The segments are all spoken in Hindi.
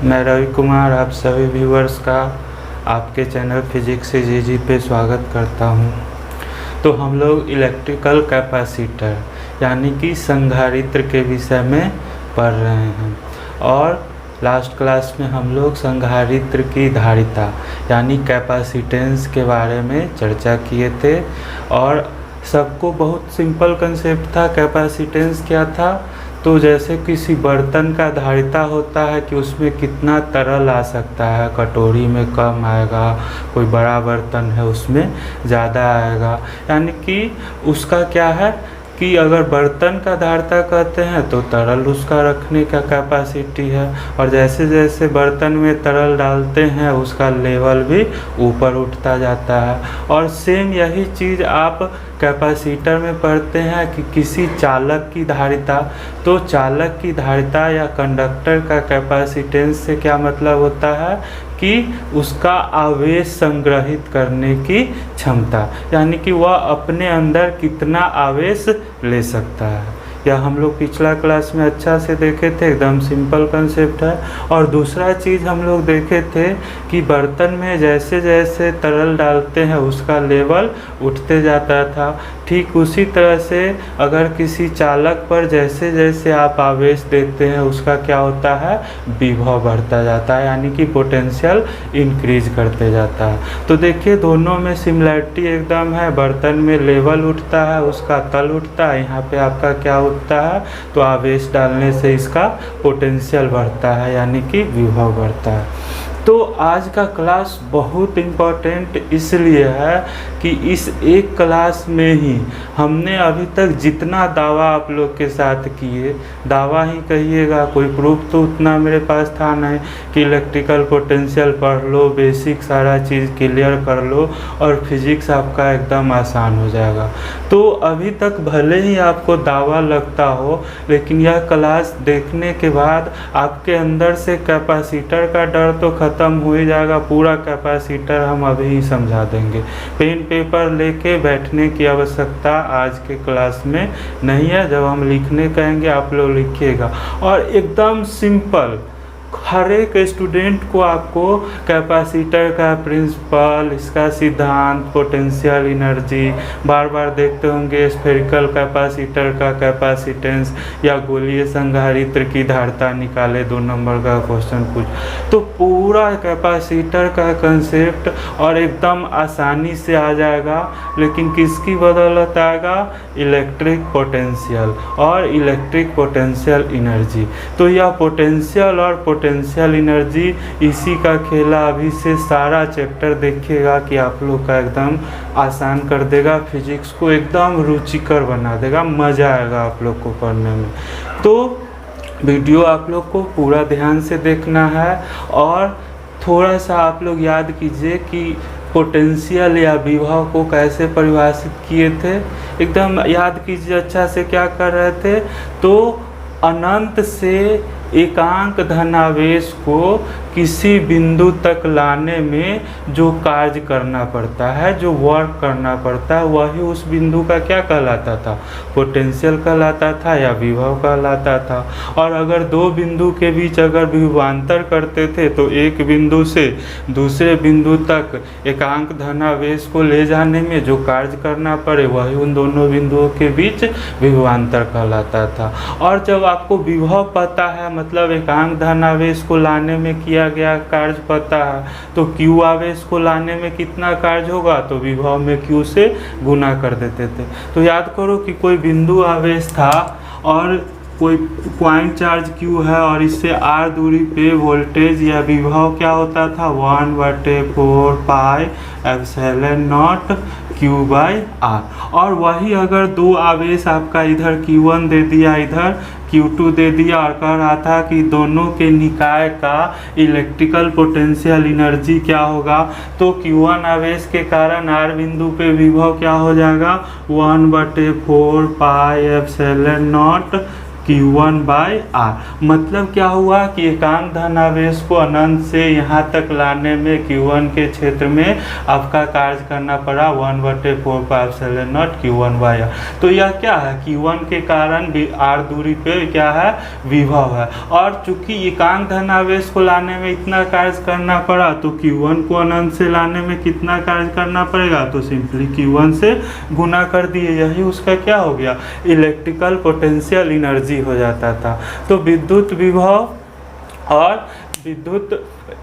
मैं रवि कुमार आप सभी व्यूअर्स का आपके चैनल फिजिक्स से जीजी पे स्वागत करता हूं। तो हम लोग इलेक्ट्रिकल कैपेसिटर यानी कि संधारित्र के विषय में पढ़ रहे हैं और लास्ट क्लास में हम लोग संधारित्र की धारिता यानी कैपेसिटेंस के बारे में चर्चा किए थे और सबको बहुत सिंपल कंसेप्ट था। कैपेसिटेंस क्या था? तो जैसे किसी बर्तन का धारिता होता है कि उसमें कितना तरल आ सकता है, कटोरी में कम आएगा, कोई बड़ा बर्तन है उसमें ज़्यादा आएगा। यानी कि उसका क्या है कि अगर बर्तन का धारिता कहते हैं तो तरल उसका रखने का कैपेसिटी है और जैसे जैसे बर्तन में तरल डालते हैं उसका लेवल भी ऊपर उठता जाता है। और सेम यही चीज़ आप कैपेसिटर में पढ़ते हैं कि किसी चालक की धारिता, तो चालक की धारिता या कंडक्टर का कैपेसिटेंस से क्या मतलब होता है कि उसका आवेश संग्रहित करने की क्षमता, यानी कि वह अपने अंदर कितना आवेश ले सकता है। यह हम लोग पिछला क्लास में अच्छा से देखे थे, एकदम सिंपल कंसेप्ट है। और दूसरा चीज़ हम लोग देखे थे कि बर्तन में जैसे जैसे तरल डालते हैं उसका लेवल उठते जाता था। ठीक उसी तरह से अगर किसी चालक पर जैसे जैसे आप आवेश देते हैं उसका क्या होता है, विभव बढ़ता जाता है, यानी कि पोटेंशियल इंक्रीज करते जाता है। तो देखिए दोनों में सिमिलरिटी एकदम है। बर्तन में लेवल उठता है, उसका तल उठता है, यहाँ पे आपका क्या उठता है, तो आवेश डालने से इसका पोटेंशियल बढ़ता है, यानी कि विभव बढ़ता है। तो आज का क्लास बहुत इम्पोर्टेंट इसलिए है कि इस एक क्लास में ही हमने अभी तक जितना दावा आप लोग के साथ किए, दावा ही कहिएगा, कोई प्रूफ तो उतना मेरे पास था नहीं कि इलेक्ट्रिकल पोटेंशियल पढ़ लो, बेसिक सारा चीज़ क्लियर कर लो और फिजिक्स आपका एकदम आसान हो जाएगा। तो अभी तक भले ही आपको दावा लगता हो, लेकिन यह क्लास देखने के बाद आपके अंदर से कैपेसिटर का डर तो ख़त्म हो ही जाएगा। पूरा कैपेसिटर हम अभी ही समझा देंगे। पेन पेपर लेके बैठने की आवश्यकता आज के क्लास में नहीं है। जब हम लिखने कहेंगे आप लोग लिखिएगा और एकदम सिंपल हर एक स्टूडेंट को आपको कैपेसिटर का प्रिंसिपल, इसका सिद्धांत, पोटेंशियल एनर्जी, बार बार देखते होंगे स्फेरिकल कैपेसिटर का कैपेसिटेंस या गोलीय संधारित्र की धारिता निकाले 2 नंबर का क्वेश्चन पूछ, तो पूरा कैपेसिटर का कंसेप्ट और एकदम आसानी से आ जाएगा। लेकिन किसकी बदौलत आएगा? इलेक्ट्रिक पोटेंशियल और इलेक्ट्रिक पोटेंशियल एनर्जी। तो यह पोटेंशियल और पोटेंशियल एनर्जी इसी का खेला अभी से सारा चैप्टर देखिएगा कि आप लोग का एकदम आसान कर देगा, फिजिक्स को एकदम रुचिकर बना देगा, मज़ा आएगा आप लोग को पढ़ने में। तो वीडियो आप लोग को पूरा ध्यान से देखना है और थोड़ा सा आप लोग याद कीजिए कि पोटेंशियल या विभव को कैसे परिभाषित किए थे, एकदम याद कीजिए अच्छा से क्या कर रहे थे। तो अनंत से एकांक धनावेश को किसी बिंदु तक लाने में जो कार्य करना पड़ता है, जो वर्क करना पड़ता है, वही उस बिंदु का क्या कहलाता था? पोटेंशियल कहलाता था या विभव कहलाता था। और अगर 2 बिंदु के बीच अगर विभवांतर करते थे तो एक बिंदु से दूसरे बिंदु तक एकांक धनावेश को ले जाने में जो कार्य करना पड़े वही उन दोनों बिंदुओं के बीच विभवांतर कहलाता था। और जब आपको विभव पता है, मतलब एकांक धनावेश को लाने में किया गया कार्य पता है, तो क्यू आवेश को लाने में कितना कार्य होगा, तो विभव में क्यू से गुना कर देते थे। तो याद करो कि कोई बिंदु आवेश था और कोई पॉइंट चार्ज क्यू है और इससे r दूरी पे वोल्टेज या विभव क्या होता था, 1/4 पाई एप्सिलॉन नॉट Q/R। और वही अगर 2 आवेश आपका इधर Q1 दे दिया, इधर Q2 दे दिया और कह रहा था कि दोनों के निकाय का इलेक्ट्रिकल पोटेंशियल एनर्जी क्या होगा, तो Q1 आवेश के कारण R बिंदु पे विभव क्या हो जाएगा, 1/4 पाई एप्सिलॉन नॉट Q1/R। मतलब क्या हुआ कि एकांक धन आवेश को अनंत से यहाँ तक लाने में Q1 के क्षेत्र में आपका कार्य करना पड़ा 1/4πε0 Q1/R। तो यह क्या है, Q1 के कारण R दूरी पे क्या है, विभव है। और चूंकि एकांक धन आवेश को लाने में इतना कार्य करना पड़ा तो Q1 को अनंत से लाने में कितना कार्य करना पड़ेगा, तो सिंपली Q1 से गुना कर दिए, यही उसका क्या हो गया, इलेक्ट्रिकल पोटेंशियल एनर्जी हो जाता था। तो विद्युत विभव और विद्युत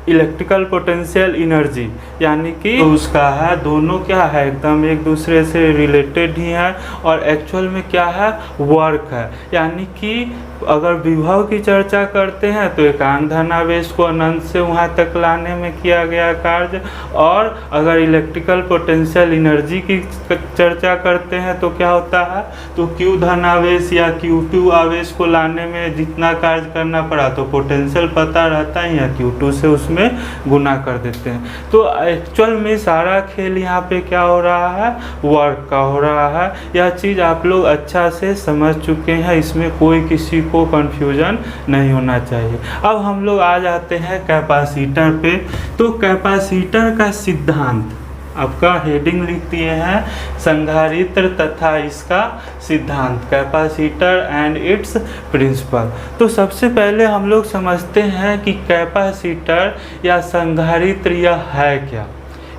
इलेक्ट्रिकल पोटेंशियल एनर्जी यानी कि उसका है, दोनों क्या है, एकदम एक दूसरे से रिलेटेड ही है। और एक्चुअल में क्या है, वर्क है। यानी कि अगर विभव की चर्चा करते हैं तो एकांक धन आवेश को अनंत से वहाँ तक लाने में किया गया कार्य, और अगर इलेक्ट्रिकल पोटेंशियल एनर्जी की चर्चा करते हैं तो क्या होता है, तो Q धन आवेश या Q2 आवेश को लाने में जितना कार्य करना पड़ा तो पोटेंशियल पता रहता है, या Q2 से उसमें गुना कर देते हैं। तो एक्चुअल में सारा खेल यहाँ पे क्या हो रहा है, वर्क का हो रहा है। यह चीज़ आप लोग अच्छा से समझ चुके हैं, इसमें कोई किसी को कंफ्यूजन नहीं होना चाहिए। अब हम लोग आ जाते हैं कैपेसिटर पे। तो कैपेसिटर का सिद्धांत, आपका हेडिंग लिख दिए हैं संधारित्र तथा इसका सिद्धांत, कैपेसिटर एंड इट्स प्रिंसिपल। तो सबसे पहले हम लोग समझते हैं कि कैपेसिटर या संधारित्र यह है क्या,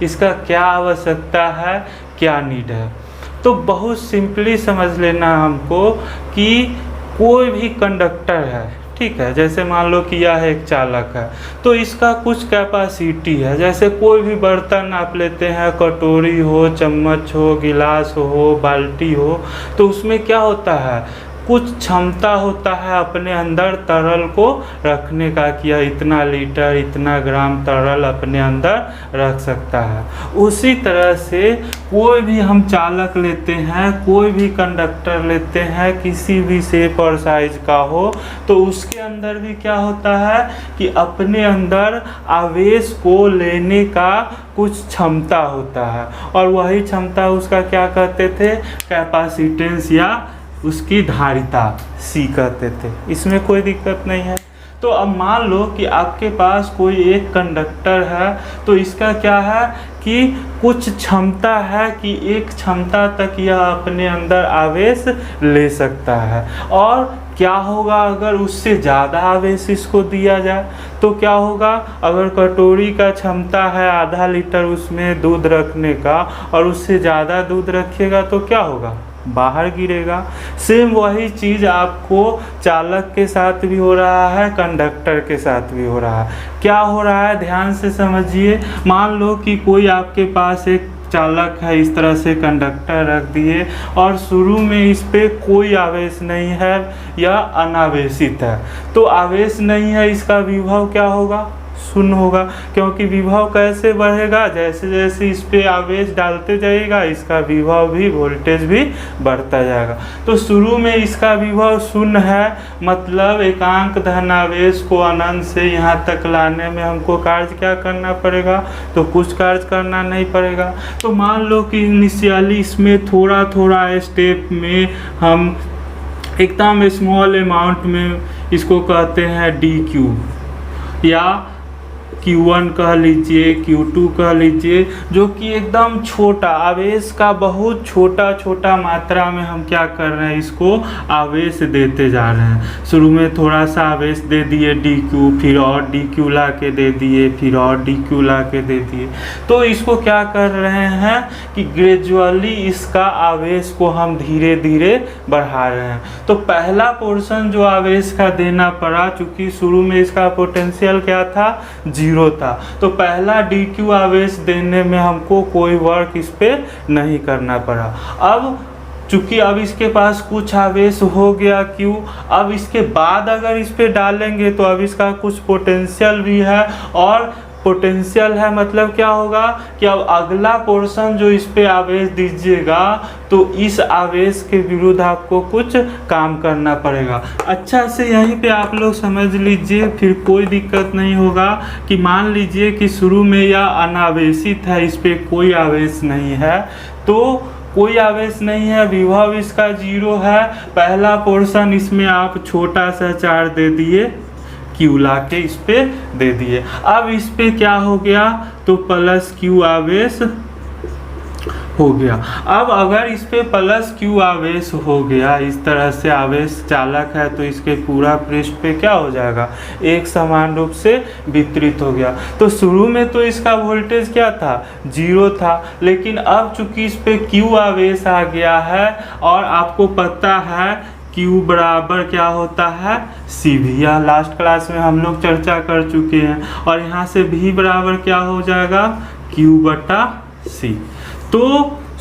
इसका क्या आवश्यकता है, क्या नीड है। तो बहुत सिंपली समझ लेना हमको कि कोई भी कंडक्टर है, ठीक है, जैसे मान लो कि यह एक चालक है, तो इसका कुछ कैपेसिटी है। जैसे कोई भी बर्तन आप लेते हैं, कटोरी हो, चम्मच हो, गिलास हो, बाल्टी हो, तो उसमें क्या होता है, कुछ क्षमता होता है अपने अंदर तरल को रखने का, कि यह इतना लीटर इतना ग्राम तरल अपने अंदर रख सकता है। उसी तरह से कोई भी हम चालक लेते हैं, कोई भी कंडक्टर लेते हैं, किसी भी शेप और साइज का हो, तो उसके अंदर भी क्या होता है कि अपने अंदर आवेश को लेने का कुछ क्षमता होता है, और वही क्षमता उसका क्या कहते थे, कैपेसिटेंस या उसकी धारिता C कहते थे। इसमें कोई दिक्कत नहीं है। तो अब मान लो कि आपके पास कोई एक कंडक्टर है, तो इसका क्या है कि कुछ क्षमता है कि एक क्षमता तक यह अपने अंदर आवेश ले सकता है। और क्या होगा अगर उससे ज़्यादा आवेश इसको दिया जाए, तो क्या होगा, अगर कटोरी का क्षमता है आधा लीटर उसमें दूध रखने का, और उससे ज़्यादा दूध रखिएगा तो क्या होगा, बाहर गिरेगा। सेम वही चीज़ आपको चालक के साथ भी हो रहा है, कंडक्टर के साथ भी हो रहा है। क्या हो रहा है, ध्यान से समझिए। मान लो कि कोई आपके पास एक चालक है, इस तरह से कंडक्टर रख दिए, और शुरू में इस पे कोई आवेश नहीं है या अनावेशित है। तो आवेश नहीं है, इसका विभव क्या होगा, शून्य होगा। क्योंकि विभव कैसे बढ़ेगा, जैसे जैसे इस पे आवेश डालते जाएगा इसका विभव भी, वोल्टेज भी बढ़ता जाएगा। तो शुरू में इसका विभव शून्य है, मतलब एकांक धन आवेश को अनंत से यहाँ तक लाने में हमको कार्य क्या करना पड़ेगा, तो कुछ कार्य करना नहीं पड़ेगा। तो मान लो कि इनिशियली इसमें थोड़ा थोड़ा स्टेप में हम एकदम स्मॉल अमाउंट में इसको कहते हैं dq, या Q1 कह लीजिए, Q2 कह लीजिए, जो कि एकदम छोटा आवेश का बहुत छोटा छोटा मात्रा में हम क्या कर रहे हैं, इसको आवेश देते जा रहे हैं। शुरू में थोड़ा सा आवेश दे दिए dq, फिर और dq ला के दे दिए, फिर और dq ला के दे दिए। तो इसको क्या कर रहे हैं कि ग्रेजुअली इसका आवेश को हम धीरे धीरे बढ़ा रहे हैं। तो पहला पोर्शन जो आवेश का देना पड़ा, चूँकि शुरू में इसका पोटेंशियल क्या था, 0 था, तो पहला dq आवेश देने में हमको कोई वर्क इस पे नहीं करना पड़ा। अब चूँकि अब इसके पास कुछ आवेश हो गया Q, अब इसके बाद अगर इस पे डालेंगे तो अब इसका कुछ पोटेंशियल भी है, और पोटेंशियल है मतलब क्या होगा कि अब अगला पोर्शन जो इस पे आवेश दीजिएगा तो इस आवेश के विरुद्ध आपको कुछ काम करना पड़ेगा। अच्छा से यहीं पे आप लोग समझ लीजिए, फिर कोई दिक्कत नहीं होगा। कि मान लीजिए कि शुरू में यह अनावेशित है, इस पे कोई आवेश नहीं है, तो कोई आवेश नहीं है, विभव इसका 0 है। पहला पोर्शन इसमें आप छोटा सा चार्ज दे दिए, क्यू ला के इस पे दे दिए। अब इस पे क्या हो गया, तो प्लस क्यू आवेश हो गया। अब अगर इस पे प्लस क्यू आवेश हो गया, इस तरह से आवेश चालक है, तो इसके पूरा पृष्ठ पे क्या हो जाएगा, एक समान रूप से वितरित हो गया। तो शुरू में तो इसका वोल्टेज क्या था, 0 था, लेकिन अब चूंकि इस पे क्यू आवेश आ गया है और आपको पता है Q बराबर क्या होता है, CV। यह लास्ट क्लास में हम लोग चर्चा कर चुके हैं। और यहाँ से V बराबर क्या हो जाएगा, Q/C। तो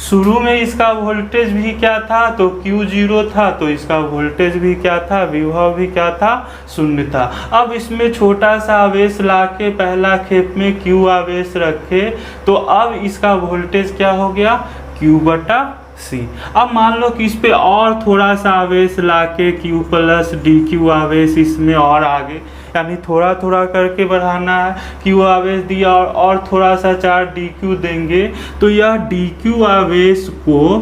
शुरू में इसका वोल्टेज भी क्या था, तो Q 0 था, तो इसका वोल्टेज भी क्या था, विभव भी क्या था, 0 था। अब इसमें छोटा सा आवेश लाके पहला खेप में Q आवेश रखे, तो अब इसका वोल्टेज क्या हो गया, Q/C। अब मान लो कि इस पे और थोड़ा सा आवेश लाके Q+dQ आवेश इसमें और आगे, यानी थोड़ा थोड़ा करके बढ़ाना है। Q आवेश दिया और थोड़ा सा चार्ज dQ देंगे, तो यह dQ आवेश को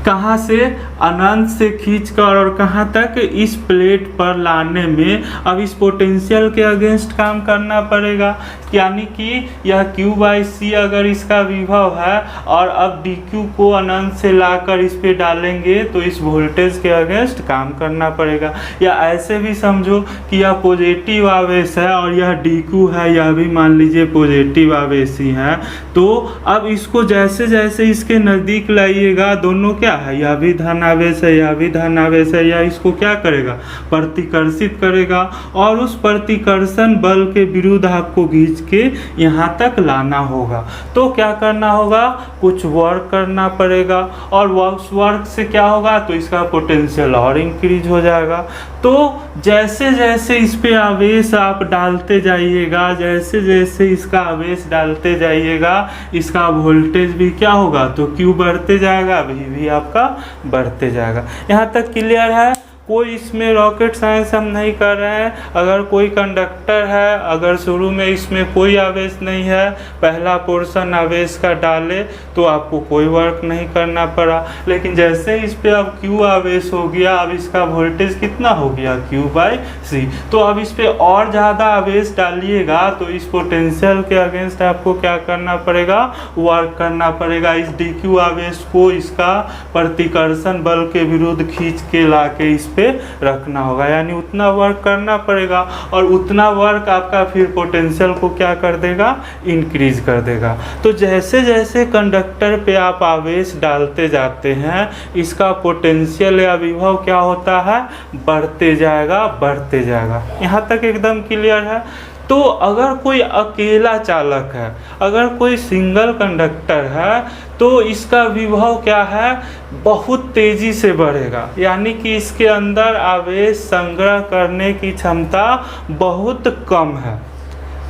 कहाँ से, अनंत से खींचकर और कहाँ तक, इस प्लेट पर लाने में अब इस पोटेंशियल के अगेंस्ट काम करना पड़ेगा। यानी कि यह Q/C अगर इसका विभव है और अब dQ को अनंत से लाकर इस पे डालेंगे, तो इस वोल्टेज के अगेंस्ट काम करना पड़ेगा। या ऐसे भी समझो कि यह पॉजिटिव आवेश है और यह dQ है, यह भी मान लीजिए पॉजिटिव आवेश ही है। तो अब इसको जैसे जैसे इसके नज़दीक लाइएगा, दोनों क्या है, यह भी धन आवेश है, यह भी धन आवेश है, या इसको क्या करेगा, प्रतिकर्षित करेगा। और उस प्रतिकर्षण बल के विरुद्ध आपको खींच के यहाँ तक लाना होगा। तो क्या करना होगा, कुछ वर्क करना पड़ेगा, और उस वर्क से क्या होगा, तो इसका पोटेंशियल और इंक्रीज हो जाएगा। तो जैसे जैसे इस पे आवेश आप डालते जाइएगा, जैसे जैसे इसका आवेश डालते जाइएगा, इसका वोल्टेज भी क्या होगा, तो Q बढ़ते जाएगा, भी आपका बढ़ते जाएगा। यहाँ तक क्लियर है। कोई इसमें रॉकेट साइंस हम नहीं कर रहे हैं। अगर कोई कंडक्टर है, अगर शुरू में इसमें कोई आवेश नहीं है, पहला पोर्शन आवेश का डाले, तो आपको कोई वर्क नहीं करना पड़ा। लेकिन जैसे इस पे अब Q आवेश हो गया, अब इसका वोल्टेज कितना हो गया, Q/C। तो अब इस पे और ज़्यादा आवेश डालिएगा, तो इस पोटेंशियल के अगेंस्ट आपको क्या करना पड़ेगा, वर्क करना पड़ेगा। इस dQ आवेश को इसका प्रतिकर्षण बल के विरुद्ध खींच के ला के इस पे रखना होगा, यानी उतना वर्क करना पड़ेगा। और उतना वर्क आपका फिर पोटेंशियल को क्या कर देगा, इंक्रीज कर देगा। तो जैसे जैसे कंडक्टर पे आप आवेश डालते जाते हैं, इसका पोटेंशियल या विभव क्या होता है, बढ़ते जाएगा, बढ़ते जाएगा। यहाँ तक एकदम क्लियर है। तो अगर कोई अकेला चालक है, अगर कोई सिंगल कंडक्टर है, तो इसका विभव क्या है, बहुत तेज़ी से बढ़ेगा। यानी कि इसके अंदर आवेश संग्रह करने की क्षमता बहुत कम है।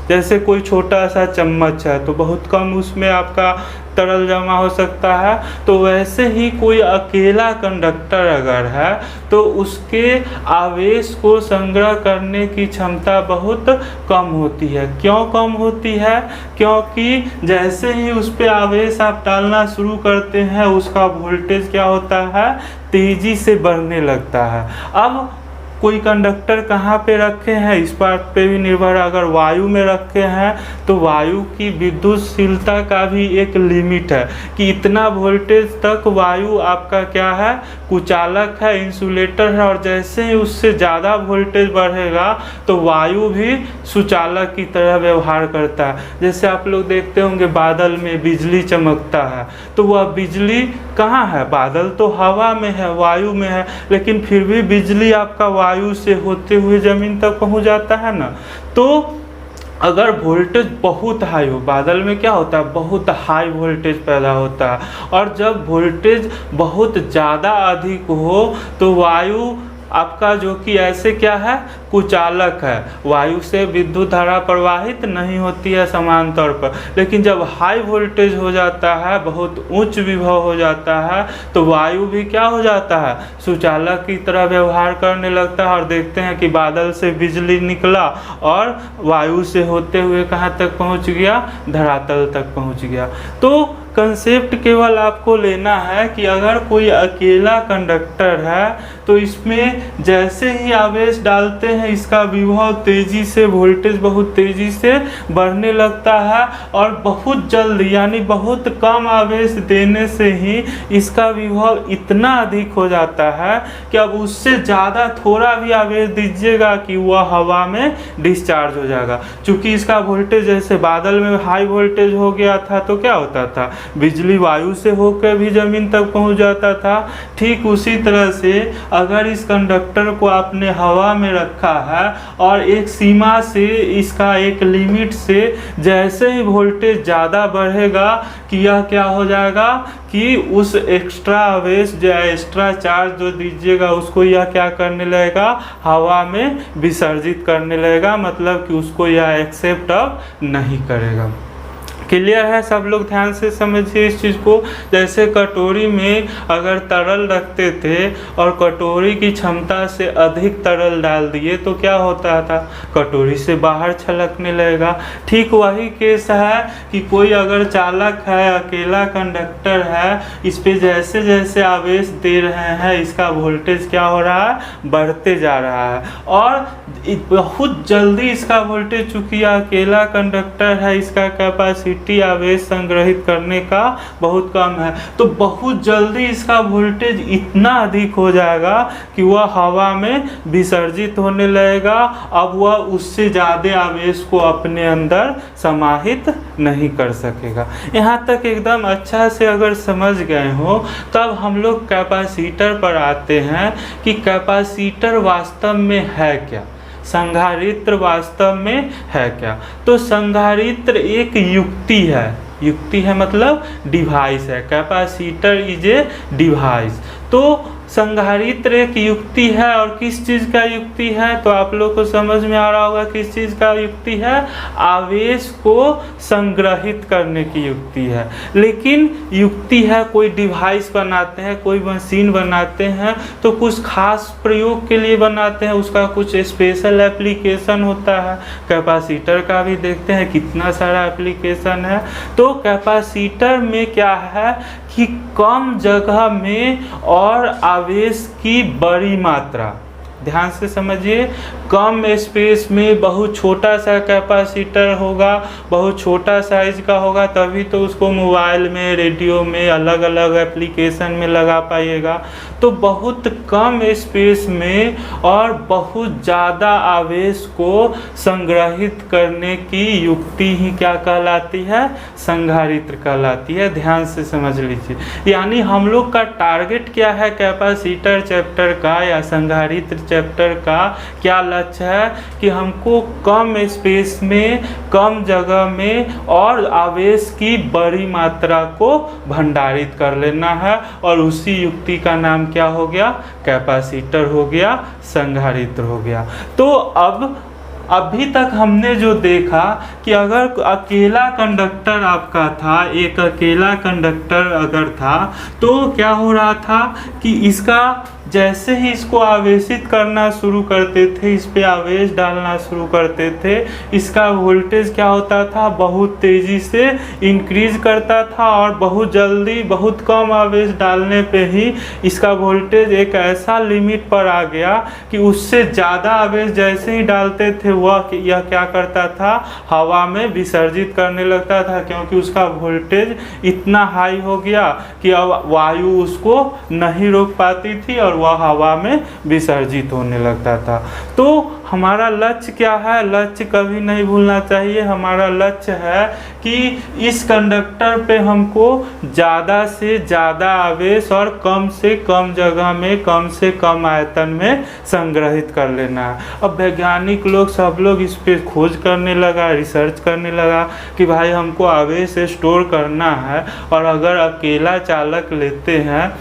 जैसे कोई छोटा सा चम्मच है, तो बहुत कम उसमें आपका तरल जमा हो सकता है। तो वैसे ही कोई अकेला कंडक्टर अगर है, तो उसके आवेश को संग्रह करने की क्षमता बहुत कम होती है। क्यों कम होती है, क्योंकि जैसे ही उस पर आवेश आप डालना शुरू करते हैं, उसका वोल्टेज क्या होता है, तेज़ी से बढ़ने लगता है। अब कोई कंडक्टर कहाँ पे रखे हैं, इस बात पे भी निर्भर है। अगर वायु में रखे हैं, तो वायु की विद्युतशीलता का भी एक लिमिट है कि इतना वोल्टेज तक वायु आपका क्या है, कुचालक है, इंसुलेटर है। और जैसे ही उससे ज़्यादा वोल्टेज बढ़ेगा, तो वायु भी सुचालक की तरह व्यवहार करता है। जैसे आप लोग देखते होंगे बादल में बिजली चमकता है, तो वह बिजली कहाँ है, बादल तो हवा में है, वायु में है, लेकिन फिर भी बिजली आपका वायु से होते हुए ज़मीन तक पहुँच जाता है ना। तो अगर वोल्टेज बहुत हाई हो, बादल में क्या होता है, बहुत हाई वोल्टेज पैदा होता है। और जब वोल्टेज बहुत ज़्यादा अधिक हो, तो वायु आपका जो कि ऐसे क्या है, कुचालक है, वायु से विद्युत धारा प्रवाहित नहीं होती है समान तौर पर। लेकिन जब हाई वोल्टेज हो जाता है, बहुत उच्च विभव हो जाता है, तो वायु भी क्या हो जाता है, सुचालक की तरह व्यवहार करने लगता है। और देखते हैं कि बादल से बिजली निकला और वायु से होते हुए कहाँ तक पहुँच गया, धरातल तक पहुँच गया। तो कंसेप्ट केवल आपको लेना है कि अगर कोई अकेला कंडक्टर है तो इसमें जैसे ही आवेश डालते हैं इसका विभव तेजी से, वोल्टेज बहुत तेजी से बढ़ने लगता है और बहुत जल्दी यानी बहुत कम आवेश देने से ही इसका विभव इतना अधिक हो जाता है कि अब उससे ज़्यादा थोड़ा भी आवेश दीजिएगा कि वह हवा में डिस्चार्ज हो जाएगा। चूँकि इसका वोल्टेज जैसे बादल में हाई वोल्टेज हो गया था तो क्या होता था, बिजली वायु से होकर भी ज़मीन तक पहुंच जाता था। ठीक उसी तरह से अगर इस कंडक्टर को आपने हवा में रखा है और एक सीमा से, इसका एक लिमिट से जैसे ही वोल्टेज ज़्यादा बढ़ेगा कि यह क्या हो जाएगा कि उस एक्स्ट्रा आवेश जो एक्स्ट्रा चार्ज जो दीजिएगा उसको यह क्या करने लगेगा, हवा में विसर्जित करने लगेगा। मतलब कि उसको यह एक्सेप्ट अब नहीं करेगा। क्लियर है? सब लोग ध्यान से समझिए इस चीज़ को। जैसे कटोरी में अगर तरल रखते थे और कटोरी की क्षमता से अधिक तरल डाल दिए तो क्या होता था, कटोरी से बाहर छलकने लगेगा। ठीक वही केस है कि कोई अगर चालक है, अकेला कंडक्टर है, इस पे जैसे जैसे आवेश दे रहे हैं इसका वोल्टेज क्या हो रहा है, बढ़ते जा रहा है और बहुत जल्दी इसका वोल्टेज, चूँकि अकेला कंडक्टर है, इसका कैपेसिटी आवेश संग्रहित करने का बहुत कम है, तो बहुत जल्दी इसका वोल्टेज इतना अधिक हो जाएगा कि वह हवा में विसर्जित होने लगेगा। अब वह उससे ज़्यादा आवेश को अपने अंदर समाहित नहीं कर सकेगा। यहाँ तक एकदम अच्छा से अगर समझ गए हो तब हम लोग कैपेसिटर पर आते हैं कि कैपेसिटर वास्तव में है क्या, संधारित्र वास्तव में है क्या। तो संधारित्र एक युक्ति है, युक्ति है मतलब डिवाइस है। Capacitor is a device. तो संधारित्र एक युक्ति है और किस चीज़ का युक्ति है, तो आप लोग को समझ में आ रहा होगा किस चीज़ का युक्ति है, आवेश को संग्रहित करने की युक्ति है। लेकिन युक्ति है, कोई डिवाइस बनाते हैं, कोई मशीन बनाते हैं तो कुछ खास प्रयोग के लिए बनाते हैं, उसका कुछ स्पेशल एप्लीकेशन होता है। कैपेसिटर का भी देखते हैं कितना सारा एप्लीकेशन है। तो कैपेसिटर में क्या है कि कम जगह में और आवेश की बड़ी मात्रा, ध्यान से समझिए, कम स्पेस में बहुत छोटा सा कैपेसिटर होगा, बहुत छोटा साइज का होगा, तभी तो उसको मोबाइल में, रेडियो में, अलग अलग एप्लीकेशन में लगा पाइएगा। तो बहुत कम स्पेस में और बहुत ज़्यादा आवेश को संग्रहित करने की युक्ति ही क्या कहलाती है, संधारित्र कहलाती है। ध्यान से समझ लीजिए। यानी हम लोग का टारगेट क्या है कैपेसिटर चैप्टर का या संधारित्र चैप्टर का, क्या लक्ष्य है कि हमको कम स्पेस में, कम जगह में और आवेश की बड़ी मात्रा को भंडारित कर लेना है। और उसी युक्ति का नाम क्या हो गया, कैपेसिटर हो गया, संधारित्र हो गया। तो अब अभी तक हमने जो देखा कि अगर अकेला कंडक्टर आपका था, एक अकेला कंडक्टर अगर था तो क्या हो रहा था कि इसका जैसे ही इसको आवेशित करना शुरू करते थे, इस पे आवेश डालना शुरू करते थे, इसका वोल्टेज क्या होता था, बहुत तेज़ी से इंक्रीज करता था और बहुत जल्दी, बहुत कम आवेश डालने पे ही इसका वोल्टेज एक ऐसा लिमिट पर आ गया कि उससे ज़्यादा आवेश जैसे ही डालते थे वह यह क्या करता था, हवा में विसर्जित करने लगता था, क्योंकि उसका वोल्टेज इतना हाई हो गया कि अब वायु उसको नहीं रोक पाती थी और वह हवा में विसर्जित होने लगता था। तो हमारा लक्ष्य क्या है, लक्ष्य कभी नहीं भूलना चाहिए। हमारा लक्ष्य है कि इस कंडक्टर पे हमको ज़्यादा से ज़्यादा आवेश और कम से कम जगह में, कम से कम आयतन में संग्रहित कर लेना है। अब वैज्ञानिक लोग, सब लोग इस पे खोज करने लगा, रिसर्च करने लगा कि भाई हमको आवेश स्टोर करना है और अगर अकेला चालक लेते हैं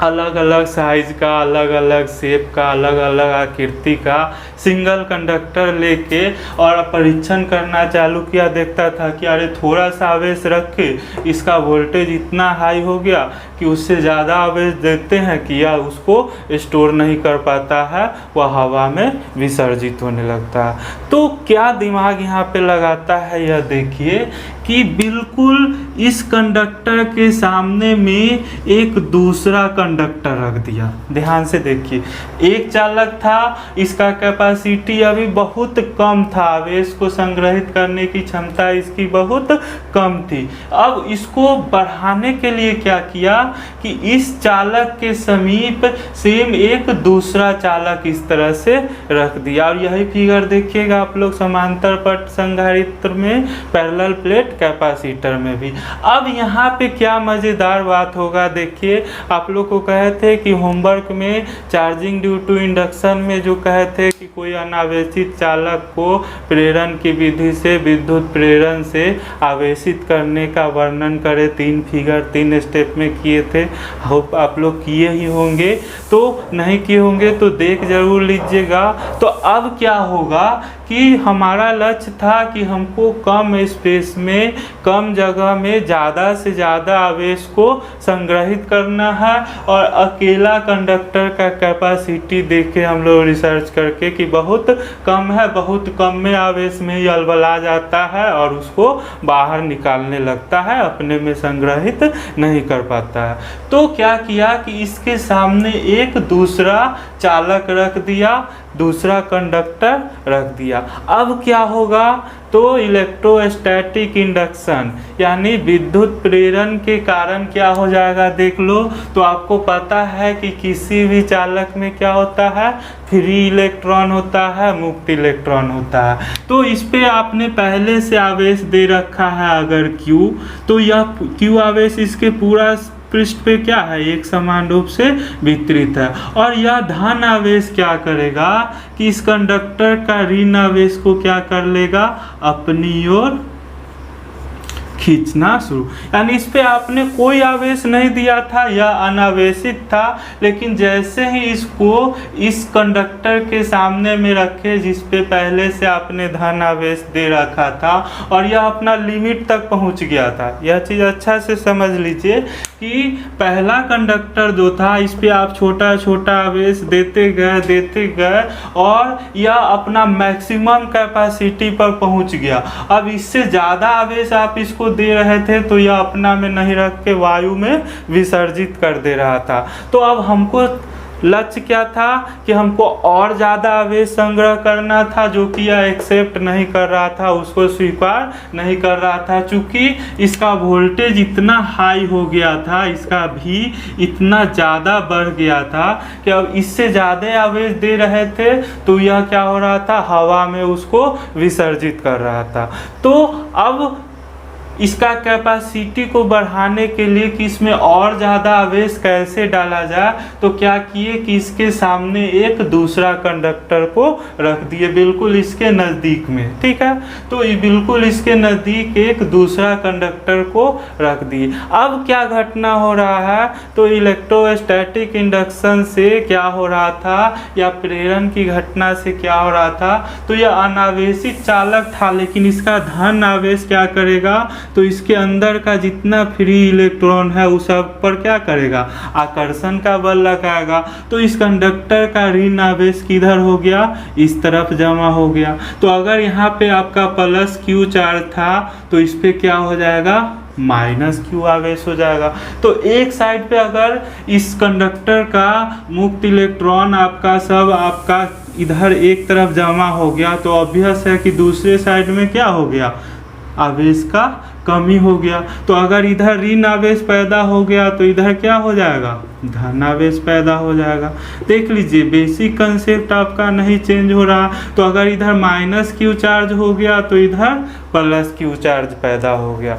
अलग अलग साइज का, अलग अलग शेप का, अलग अलग आकृति का सिंगल कंडक्टर लेके और परीक्षण करना चालू किया। देखता था कि अरे थोड़ा सा आवेश रख के इसका वोल्टेज इतना हाई हो गया कि उससे ज़्यादा आवेश देते हैं कि यह उसको स्टोर नहीं कर पाता है, वह हवा में विसर्जित होने लगता है। तो क्या दिमाग यहाँ पे लगाता है, यह देखिए कि बिल्कुल इस कंडक्टर के सामने में एक दूसरा कंडक्टर रख दिया। ध्यान से देखिए, एक चालक था, इसका कैपेसिटी अभी बहुत कम था, आवेश को संग्रहित करने की क्षमता इसकी बहुत कम थी। अब इसको बढ़ाने के लिए क्या किया कि इस चालक के समीप सेम एक दूसरा चालक इस तरह से रख दिया। और यही फिगर देखिएगा आप लोग समांतर पट संधारित्र में, पैरेलल प्लेट कैपेसिटर में भी। अब यहाँ पे क्या मज़ेदार बात होगा, देखिए आप लोग को कहे थे कि होमवर्क में चार्जिंग ड्यू टू इंडक्शन में जो कहे थे कि कोई अनावेशित चालक को प्रेरण की विधि से विद्युत प्रेरण से आवेशित करने का वर्णन करे। 3 फिगर 3 स्टेप में किए थे, होप आप लोग किए ही होंगे। तो नहीं किए होंगे तो देख जरूर लीजिएगा। तो अब क्या होगा कि हमारा लक्ष्य था कि हमको कम स्पेस में, कम जगह में ज़्यादा से ज़्यादा आवेश को संग्रहित करना है। और अकेला कंडक्टर का कैपेसिटी देखे हम लोग रिसर्च करके कि बहुत कम है, बहुत कम में आवेश में ही अलबला जाता है और उसको बाहर निकालने लगता है, अपने में संग्रहित नहीं कर पाता है। तो क्या किया कि इसके सामने एक दूसरा चालक रख दिया, दूसरा कंडक्टर रख दिया। अब क्या होगा, तो इलेक्ट्रोस्टैटिक इंडक्शन यानी विद्युत प्रेरण के कारण क्या हो जाएगा, देख लो। तो आपको पता है कि किसी भी चालक में क्या होता है, फ्री इलेक्ट्रॉन होता है, मुक्त इलेक्ट्रॉन होता है। तो इस पे आपने पहले से आवेश दे रखा है अगर Q, तो यह Q आवेश इसके पूरा पृष्ठ पे क्या है, एक समान रूप से वितरित है। और यह धन आवेश क्या करेगा कि इस कंडक्टर का ऋण आवेश को क्या कर लेगा, अपनी ओर खींचना शुरू। यानी इस पे आपने कोई आवेश नहीं दिया था, यह अनावेशित था, लेकिन जैसे ही इसको इस कंडक्टर के सामने में रखे जिस पे पहले से आपने धन आवेश दे रखा था और यह अपना लिमिट तक पहुंच गया था। यह चीज़ अच्छा से समझ लीजिए कि पहला कंडक्टर जो था इस पे आप छोटा छोटा आवेश देते गए और यह अपना मैक्सिमम कैपेसिटी पर पहुंच गया। अब इससे ज़्यादा आवेश आप इसको दे रहे थे तो यह अपना में नहीं रख के वायु में विसर्जित कर दे रहा था। तो अब हमको लक्ष्य क्या था कि हमको और ज़्यादा आवेश संग्रह करना था, जो कि यह एक्सेप्ट नहीं कर रहा था, उसको स्वीकार नहीं कर रहा था। चूँकि इसका वोल्टेज इतना हाई हो गया था, इसका भी इतना ज़्यादा बढ़ गया था कि अब इससे ज़्यादा आवेश दे रहे थे तो यह क्या हो रहा था, हवा में उसको विसर्जित कर रहा था। तो अब इसका कैपेसिटी को बढ़ाने के लिए कि इसमें और ज़्यादा आवेश कैसे डाला जाए, तो क्या किए कि इसके सामने एक दूसरा कंडक्टर को रख दिए, बिल्कुल इसके नज़दीक में। ठीक है, तो ये बिल्कुल इसके नज़दीक एक दूसरा कंडक्टर को रख दिए। अब क्या घटना हो रहा है, तो इलेक्ट्रोस्टैटिक इंडक्शन से क्या हो रहा था, या प्रेरण की घटना से क्या हो रहा था, तो यह अनावेशित चालक था, लेकिन इसका धन आवेश क्या करेगा, तो इसके अंदर का जितना फ्री इलेक्ट्रॉन है उस सब पर क्या करेगा, आकर्षण का बल लगाएगा। तो इस कंडक्टर का ऋण आवेश किधर हो गया, इस तरफ जमा हो गया। तो अगर यहाँ पे आपका प्लस Q चार्ज था तो इस पे क्या हो जाएगा, माइनस Q आवेश हो जाएगा। तो एक साइड पे अगर इस कंडक्टर का मुक्त इलेक्ट्रॉन आपका सब आपका इधर एक तरफ जमा हो गया, तो ऑब्वियस है कि दूसरे साइड में क्या हो गया, आवेश का कमी हो गया। तो अगर इधर ऋण आवेश पैदा हो गया तो इधर क्या हो जाएगा, धन आवेश पैदा हो जाएगा। देख लीजिए, बेसिक कंसेप्ट आपका नहीं चेंज हो रहा। तो अगर इधर माइनस Q चार्ज हो गया तो इधर प्लस Q चार्ज पैदा हो गया।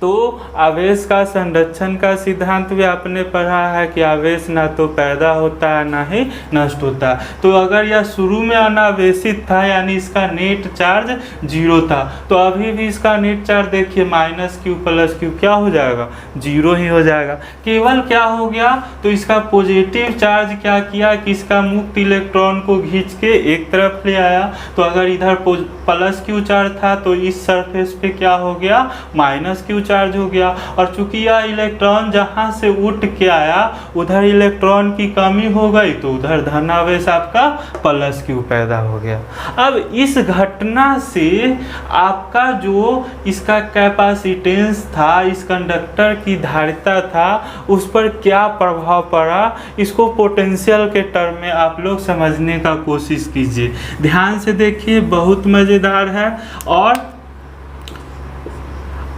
तो आवेश का संरक्षण का सिद्धांत भी आपने पढ़ा है कि आवेश ना तो पैदा होता है ना ही नष्ट होता है। तो अगर यह शुरू में अनावेशित था यानी इसका नेट चार्ज 0 था, तो अभी भी इसका नेट चार्ज देखिए -q + q क्या हो जाएगा, 0 ही हो जाएगा। केवल क्या हो गया, तो इसका पॉजिटिव चार्ज क्या किया कि इसका मुक्त इलेक्ट्रॉन को खींच के एक तरफ ले आया। तो अगर इधर +q चार्ज था तो इस सरफेस पे क्या हो गया, -q चार्ज हो गया। और चूंकि यह इलेक्ट्रॉन जहां से उठ के आया उधर इलेक्ट्रॉन की कमी हो गई, तो उधर धनावेश आपका +q पैदा हो गया। अब इस घटना से आपका जो इसका कैपेसिटेंस था, इस कंडक्टर की धारिता था, उस पर क्या प्रभाव पड़ा, इसको पोटेंशियल के टर्म में आप लोग समझने का कोशिश कीजिए। ध्यान से देखिए, बहुत मज़ेदार है। और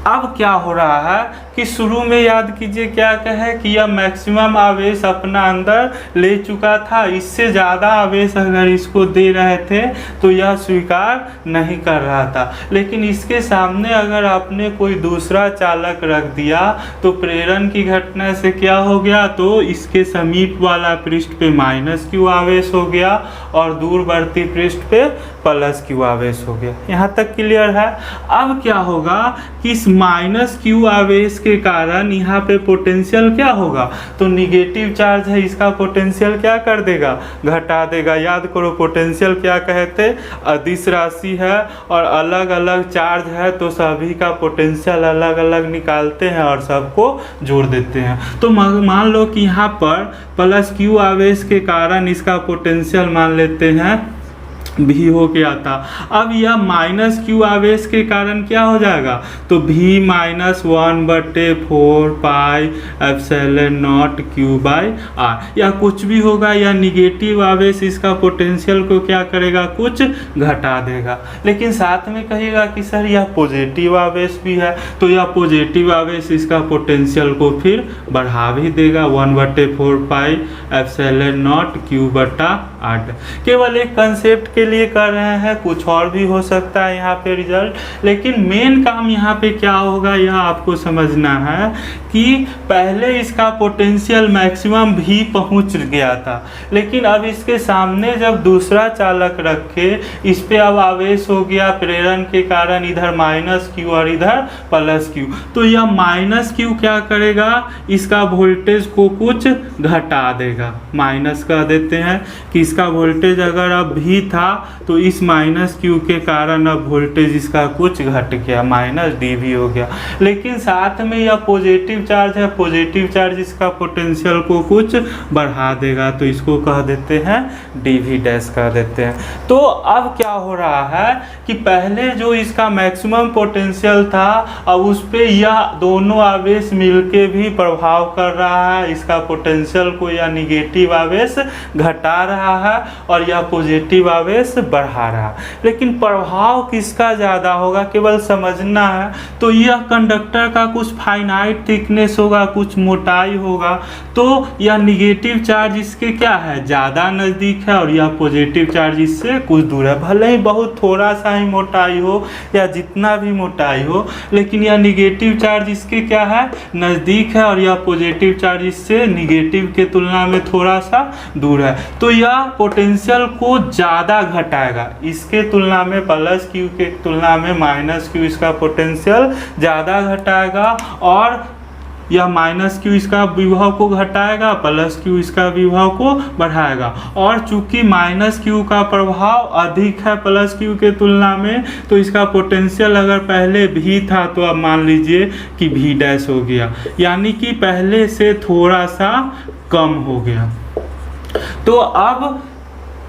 अब क्या हो रहा है कि शुरू में याद कीजिए क्या कहे कि यह मैक्सिमम आवेश अपना अंदर ले चुका था, इससे ज़्यादा आवेश अगर इसको दे रहे थे तो यह स्वीकार नहीं कर रहा था। लेकिन इसके सामने अगर आपने कोई दूसरा चालक रख दिया तो प्रेरण की घटना से क्या हो गया, तो इसके समीप वाला पृष्ठ पे -q आवेश हो गया और दूरवर्ती पृष्ठ पे +q आवेश हो गया। यहाँ तक क्लियर है। अब क्या होगा कि इस -q आवेश के कारण यहाँ पे पोटेंशियल क्या होगा, तो निगेटिव चार्ज है, इसका पोटेंशियल क्या कर देगा, घटा देगा। याद करो पोटेंशियल क्या कहते, अदिश राशि है और अलग अलग चार्ज है तो सभी का पोटेंशियल अलग अलग निकालते हैं और सबको जोड़ देते हैं। तो मान लो कि यहाँ पर +q आवेश के कारण इसका पोटेंशियल मान लेते हैं भी हो गया था। अब यह -q आवेश के कारण क्या हो जाएगा, तो v -1/4 pi epsilon not q/r, या कुछ भी होगा, या निगेटिव आवेश इसका पोटेंशियल को क्या करेगा, कुछ घटा देगा। लेकिन साथ में कहिएगा कि सर यह पॉजिटिव आवेश भी है, तो यह पॉजिटिव आवेश इसका पोटेंशियल को फिर बढ़ा भी देगा, 1/4 पाई एप्सिलॉन नॉट q/r। केवल एक कंसेप्ट के लिए कर रहे हैं, कुछ और भी हो सकता है यहाँ पे रिजल्ट, लेकिन मेन काम यहाँ पे क्या होगा यह आपको समझना है कि पहले इसका पोटेंशियल मैक्सिमम भी पहुँच गया था, लेकिन अब इसके सामने जब दूसरा चालक रखे, इस पे अब आवेश हो गया प्रेरण के कारण इधर -q और इधर +q, तो यह -q क्या करेगा, इसका वोल्टेज को कुछ घटा देगा। माइनस कह देते हैं कि इसका वोल्टेज अगर अब भी था तो इस -q के कारण अब वोल्टेज इसका कुछ घट गया, -dV हो गया। लेकिन साथ में यह पॉजिटिव चार्ज है, पॉजिटिव चार्ज इसका पोटेंशियल को कुछ बढ़ा देगा, तो इसको कह देते हैं dV' कह देते हैं। तो अब क्या हो रहा है कि पहले जो इसका मैक्सिमम पोटेंशियल था, अब उस पे यह दोनों आवेश मिलके भी प्रभाव कर रहा है, इसका पोटेंशियल को या निगेटिव आवेश घटा रहा है और यह पॉजिटिव आवेश बढ़ा रहा है। लेकिन प्रभाव किसका ज़्यादा होगा केवल समझना है। तो यह कंडक्टर का कुछ फाइनाइट थिकनेस होगा, कुछ मोटाई होगा, तो यह निगेटिव चार्ज इसके क्या है, ज़्यादा नज़दीक है और यह पॉजिटिव चार्ज इससे कुछ दूर है। भले ही बहुत थोड़ा सा ही मोटाई हो या जितना भी मोटाई हो, लेकिन यह निगेटिव चार्ज इसके क्या है, नज़दीक है और यह पॉजिटिव चार्ज इससे निगेटिव के तुलना में थोड़ा सा दूर है। तो यह पोटेंशियल को ज़्यादा घटाएगा, इसके तुलना में +q के तुलना में -q इसका पोटेंशियल ज़्यादा घटाएगा और यह -q इसका विभव को घटाएगा, +q इसका विभव को बढ़ाएगा। और चूंकि -q का प्रभाव अधिक है +q के तुलना में, तो इसका पोटेंशियल अगर पहले v था तो अब मान लीजिए कि v' हो गया, यानी कि पहले से थोड़ा सा कम हो गया। तो अब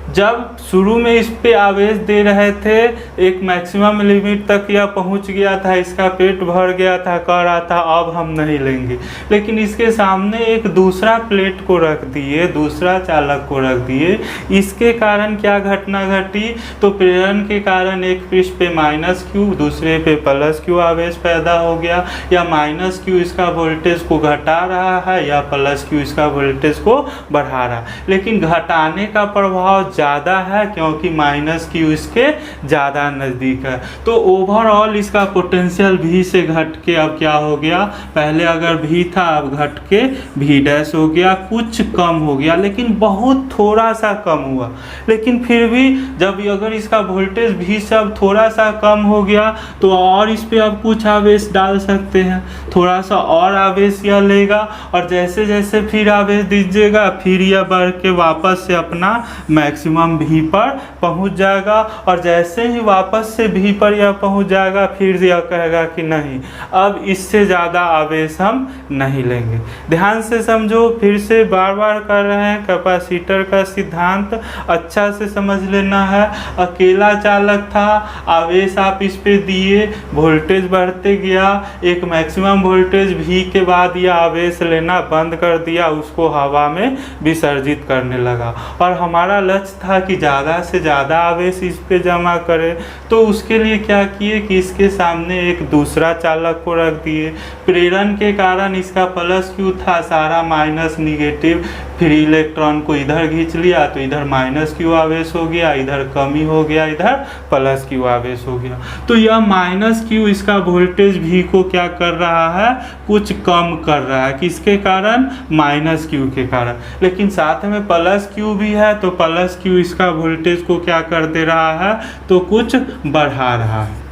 जब शुरू में इस पे आवेश दे रहे थे, एक मैक्सिमम लिमिट तक यह पहुंच गया था, इसका पेट भर गया था, कह रहा था अब हम नहीं लेंगे। लेकिन इसके सामने एक दूसरा प्लेट को रख दिए, दूसरा चालक को रख दिए, इसके कारण क्या घटना घटी, तो प्रेरण के कारण एक पृष्ठ पे -q दूसरे पे +q आवेश पैदा हो गया, या -q इसका वोल्टेज को घटा रहा है या +q इसका वोल्टेज को बढ़ा रहा है। लेकिन घटाने का प्रभाव ज़्यादा है क्योंकि माइनस क्यू इसके ज़्यादा नज़दीक है। तो ओवरऑल इसका पोटेंशियल V से घट के अब क्या हो गया, पहले अगर V था अब घट के V डैश हो गया, कुछ कम हो गया लेकिन बहुत थोड़ा सा कम हुआ। लेकिन फिर भी जब अगर इसका वोल्टेज V से अब थोड़ा सा कम हो गया तो और इस पे अब कुछ आवेश डाल सकते हैं, थोड़ा सा और आवेश यह लेगा और जैसे जैसे फिर आवेश दीजिएगा फिर यह बढ़ के वापस से अपना मैक्सिमम V पर पहुंच जाएगा और जैसे ही वापस से V पर यह पहुंच जाएगा फिर यह कहेगा कि नहीं अब इससे ज़्यादा आवेश हम नहीं लेंगे। ध्यान से समझो, फिर से बार बार कर रहे हैं, कैपेसिटर का सिद्धांत अच्छा से समझ लेना है। अकेला चालक था, आवेश आप इस पे दिए, वोल्टेज बढ़ते गया, एक मैक्सिमम वोल्टेज V के बाद यह आवेश लेना बंद कर दिया, उसको हवा में विसर्जित करने लगा और हमारा लक्ष्य था कि ज़्यादा से ज़्यादा आवेश इस पे जमा करें। तो उसके लिए क्या किए कि इसके सामने एक दूसरा चालक को रख दिए। प्रेरण के कारण इसका प्लस क्यू था, सारा माइनस निगेटिव, फिर इलेक्ट्रॉन को इधर खींच लिया तो इधर माइनस क्यू आवेश हो गया, इधर कमी हो गया, इधर प्लस क्यू आवेश हो गया। तो यह माइनस क्यू इसका वोल्टेज V को क्या कर रहा है, कुछ कम कर रहा है, किसके कारण, माइनस क्यू के कारण। लेकिन साथ में प्लस क्यू भी है तो प्लस क्यू इसका वोल्टेज को क्या कर दे रहा है, तो कुछ बढ़ा रहा है,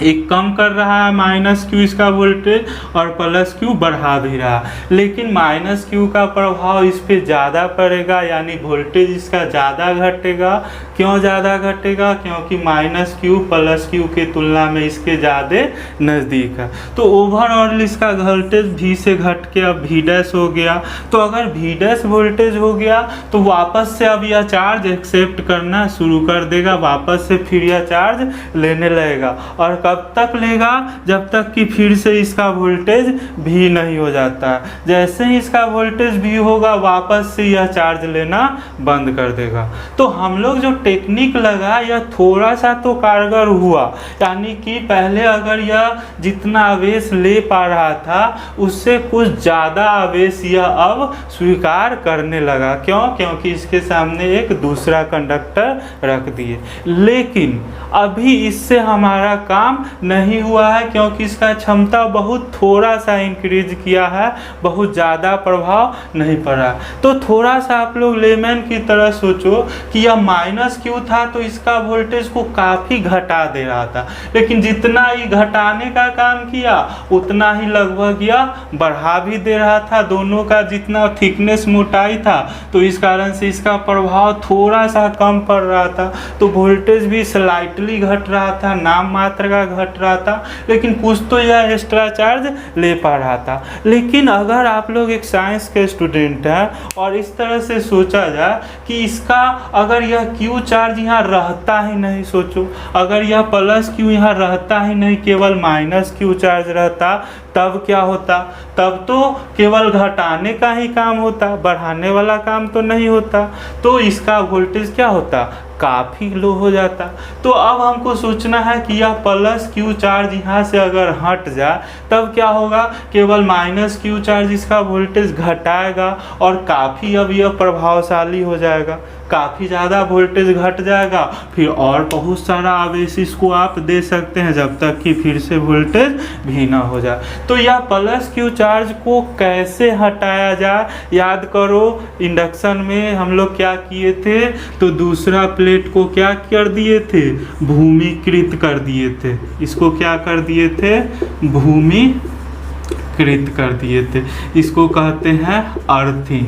एक कम कर रहा है माइनस क्यू इसका वोल्टेज और प्लस क्यू बढ़ा भी रहा। लेकिन माइनस क्यू का प्रभाव इस पे ज़्यादा पड़ेगा, यानी वोल्टेज इसका ज़्यादा घटेगा। क्यों ज़्यादा घटेगा, क्योंकि माइनस क्यू प्लस क्यू के तुलना में इसके ज़्यादा नज़दीक है। तो ओवरऑल इसका वोल्टेज V से घट के अब V डैश हो गया। तो अगर V डैश वोल्टेज हो गया तो वापस से अब यह चार्ज एक्सेप्ट करना शुरू कर देगा, वापस से फिर यह चार्ज लेने लगेगा और कब तक लेगा, जब तक कि फिर से इसका वोल्टेज V नहीं हो जाता। जैसे ही इसका वोल्टेज V होगा वापस से यह चार्ज लेना बंद कर देगा। तो हम लोग जो टेक्निक लगा यह थोड़ा सा तो कारगर हुआ, यानी कि पहले अगर यह जितना आवेश ले पा रहा था उससे कुछ ज़्यादा आवेश यह अब स्वीकार करने लगा। क्यों, क्योंकि इसके सामने एक दूसरा कंडक्टर रख दिए। लेकिन अभी इससे हमारा काम नहीं हुआ है क्योंकि इसका क्षमता बहुत थोड़ा सा इंक्रीज किया है, बहुत ज़्यादा प्रभाव नहीं पड़ा। तो थोड़ा सा आप लोग लेमैन की तरह सोचो कि यह माइनस क्यू था तो इसका वोल्टेज को काफ़ी घटा दे रहा था, लेकिन जितना ही घटाने का काम किया उतना ही लगभग यह बढ़ा भी दे रहा था। दोनों का जितना थिकनेस मोटाई था तो इस कारण से इसका प्रभाव थोड़ा सा कम पड़ रहा था। तो वोल्टेज भी स्लाइटली घट रहा था, नाम मात्र का घट रहा था, लेकिन कुछ तो यह एक्स्ट्रा चार्ज ले पा रहा था। लेकिन अगर आप लोग एक साइंस के स्टूडेंट हैं और इस तरह से सोचा जाए कि इसका अगर यह क्यू चार्ज यहाँ रहता ही नहीं, सोचो अगर यह प्लस क्यू यहाँ रहता ही नहीं, केवल माइनस क्यू चार्ज रहता, तब क्या होता, तब तो केवल घटाने का ही काम होता, बढ़ाने वाला काम तो नहीं होता। तो इसका वोल्टेज क्या होता, काफ़ी लो हो जाता। तो अब हमको सोचना है कि यह प्लस क्यू चार्ज यहाँ से अगर हट जाए तब क्या होगा, केवल माइनस क्यू चार्ज इसका वोल्टेज घटाएगा और काफ़ी अब यह प्रभावशाली हो जाएगा, काफ़ी ज़्यादा वोल्टेज घट जाएगा, फिर और बहुत सारा आवेश इसको आप दे सकते हैं जब तक कि फिर से वोल्टेज भी ना हो जाए। तो यह प्लस क्यू चार्ज को कैसे हटाया जाए, याद करो इंडक्शन में हम लोग क्या किए थे, तो दूसरा प्लेट को क्या कर दिए थे, भूमिकृत कर दिए थे। इसको क्या कर दिए थे, भूमिकृत कर दिए थे। इसको कहते हैं अर्थिंग।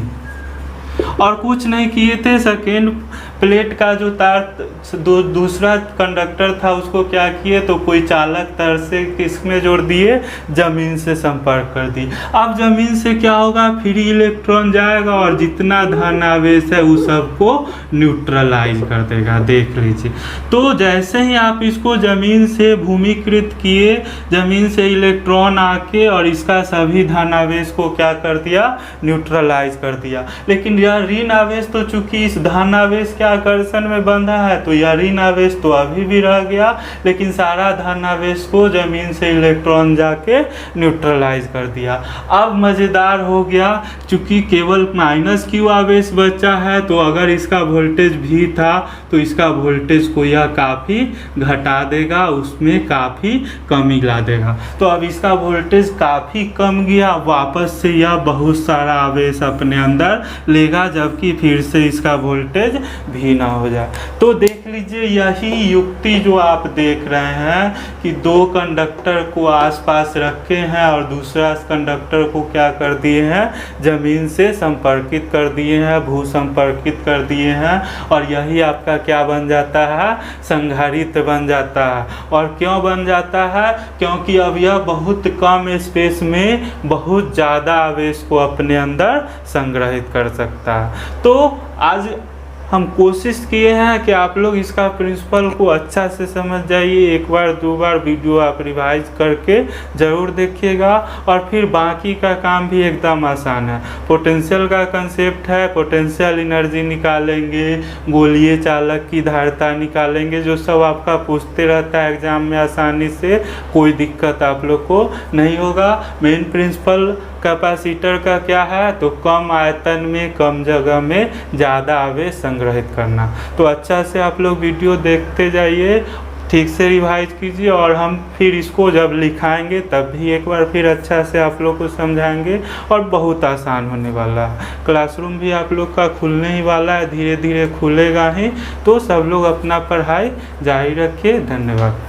और कुछ नहीं किए थे, सेकेंड प्लेट का जो तार दूसरा कंडक्टर था उसको क्या किए, तो कोई चालक तार से किसमें जोड़ दिए, जमीन से संपर्क कर दिए। अब जमीन से क्या होगा, फ्री इलेक्ट्रॉन जाएगा और जितना धन आवेश है उस सबको न्यूट्रलाइज कर देगा। देख लीजिए, तो जैसे ही आप इसको जमीन से भूमिकृत किए, जमीन से इलेक्ट्रॉन आके और इसका सभी धन आवेश को क्या कर दिया, न्यूट्रलाइज कर दिया। लेकिन यह ऋण आवेश तो चूंकि इस धन आवेश के आकर्षण में बंधा है तो यह ऋण आवेश तो अभी भी रह गया, लेकिन सारा धन आवेश को जमीन से इलेक्ट्रॉन जाके न्यूट्रलाइज कर दिया। अब मज़ेदार हो गया, चूंकि केवल -q आवेश बचा है तो अगर इसका वोल्टेज भी था तो इसका वोल्टेज को यह काफ़ी घटा देगा, उसमें काफ़ी कमी ला देगा। तो अब इसका वोल्टेज काफ़ी कम गया, वापस से यह बहुत सारा आवेश अपने अंदर लेगा, जबकि फिर से इसका वोल्टेज भी ना हो जाए। तो देख लीजिए, यही युक्ति जो आप देख रहे हैं कि दो कंडक्टर को आसपास रखे हैं और दूसरा कंडक्टर को क्या कर दिए हैं, ज़मीन से संपर्कित कर दिए हैं, भू संपर्कित कर दिए हैं, और यही आपका क्या बन जाता है, संधारित्र बन जाता है। और क्यों बन जाता है, क्योंकि अब यह बहुत कम स्पेस में बहुत ज़्यादा आवेश को अपने अंदर संग्रहित कर सकता है। तो आज हम कोशिश किए हैं कि आप लोग इसका प्रिंसिपल को अच्छा से समझ जाइए। एक बार दो बार वीडियो आप रिवाइज करके ज़रूर देखिएगा, और फिर बाकी का काम भी एकदम आसान है। पोटेंशियल का कंसेप्ट है, पोटेंशियल एनर्जी निकालेंगे, गोलीय चालक की धारिता निकालेंगे, जो सब आपका पूछते रहता है एग्जाम में आसानी से, कोई दिक्कत आप लोग को नहीं होगा। मेन प्रिंसिपल कैपेसिटर का क्या है, तो कम आयतन में कम जगह में ज़्यादा आवेश संग्रहित करना। तो अच्छा से आप लोग वीडियो देखते जाइए, ठीक से रिवाइज कीजिए, और हम फिर इसको जब लिखाएंगे तब भी एक बार फिर अच्छा से आप लोग को समझाएंगे, और बहुत आसान होने वाला है। क्लासरूम भी आप लोग का खुलने ही वाला है, धीरे धीरे खुलेगा ही। तो सब लोग अपना पढ़ाई जारी रखिए। धन्यवाद।